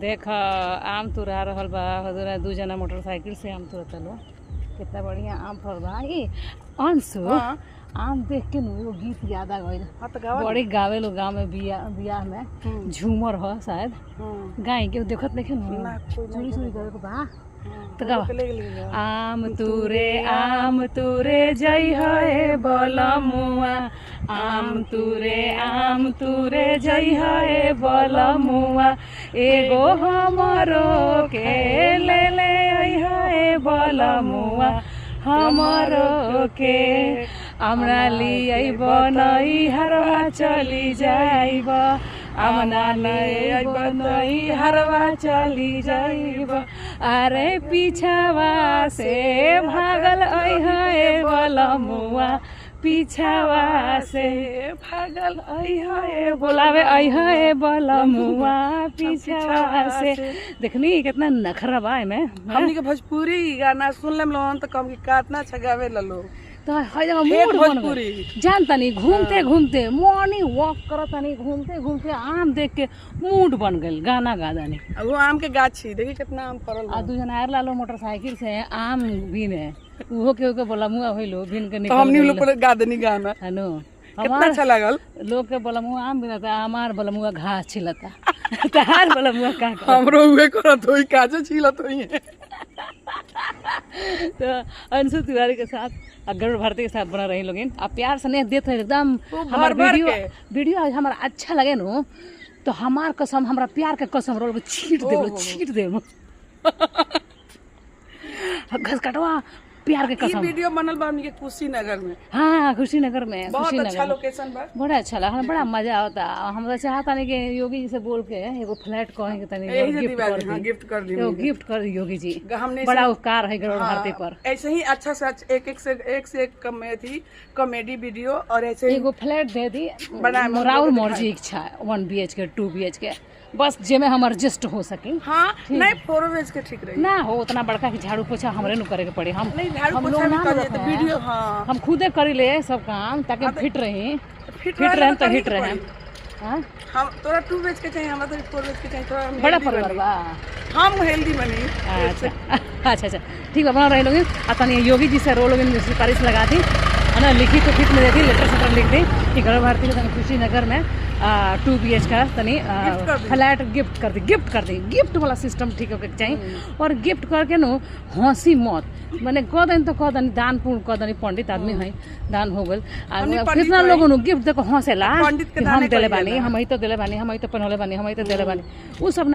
देख आम तुरा रहल बा। दू जना मोटरसाइकिल से आम तुरत लो। कितना बढ़िया आम फल बा। ये अंशु आम देख के नु गीत याद आ गइल। बड़ी गावे लो गाँव में बियाह में झूमर हो शायद गाय के देखत नहीं चोरी चोरी करे के बा। तो आम तुरे जई है बलमुआ आम तुरे जई है बलमुआ एगो हमरो के ले है बलमुआ हमरो के हमरा लिए बनई हरवा चली जाइब आमना लिए बनई हरवा चली जाइब अरे पीछावा से भागल है बलमुआ पीछावा से भागल है बोलावे है बलमुआ पीछावा से। देखनी कितना नखरा बा में हमनी के भोजपुरी गाना सुन लेम लोन तो कम की कातना छगावे ललो तो हर जगह मूड भोजपुरी जानता नहीं घूमते घूमते मॉर्निंग वॉक करता नहीं घूमते घूमते आम देख के मूड बन गई गाना गादा नहीं। वो आम के गाछी देखी कितना आम फरल आ दू जना आर लालो मोटरसाइकिल से आम बीने उहो के बोला मुआ होइलो बीन के तो निकल हमनी लोग पर गादनी गाना हनो कितना अच्छा लागल। लोग के बलमुआ आम बिनता हमार बलमुआ घास छिलता तहार बलमुआ का हमरो उहे करत होई काजे छिलत होई। तो अंशु तिवारी के साथ गरुड़ भारती के साथ बना रही लोग आप प्यार स्नेह देते हैं एकदम। हमार वीडियो हमारा अच्छा लगे नो तो हमार कसम हमरा प्यार के कसम रोल छीट दे घस कटवा प्यार के कसम। वीडियो बनल बा हमनी के कुशीनगर में। हाँ कुशीनगर में बहुत अच्छा लोकेशन बा बड़ा अच्छा लगा बड़ा मजा आता। हमरा चाहता नहीं कि योगी जी से बोल के एगो फ्लैट कहेंगे तनी गिफ्ट कर दी योगी जी बड़ा उपकार है गरुड़ भारती पर। ऐसे ही अच्छा से एक कॉमेडी वीडियो और ऐसे एगो फ्लैट दे दी राउर मर्जी इच्छा 1 BHK 2 BHK बस जेमे हम एडजस्ट हो सके। हाँ नहीं 4 BHK ठीक रही ना हो उतना बड़का की झाड़ू पोछा हमरे नु करे के पड़े। हम लोग ना वीडियो हाँ हम खुदे करी ले सब काम ताकि फिट रहे तो हिट रहे। हम तोरा 2 BHK चाहिए हमरा तो 4 BHK चाहिए थोड़ा बड़ा परिवार बा हम हेल्दी बनी। अच्छा ठीक बा बना रहे लोग आ तनी योगी जी से रोल सिफारिश लगा दी है ना लिखी तो फिट में दे दी लेटर सेटर लिख दी कि गरुड़ भारती के कुशीनगर में 2 BHK का तनी फ्लैट गिफ्ट कर दी गिफ्ट वाला सिस्टम ठीक होके चाहिए। और गिफ्ट करके नो हंसी मत मैंने कह दिन तो कह दनी दान पुण्य कह दनी पंडित आदमी है दान हो गल कितना लोगों नो गिफ्ट देखो हंसेला हम दिले बानी हम ही तो दिले बानी हम ही तो पहनले बानी हम ही तो दिले बानी उ सब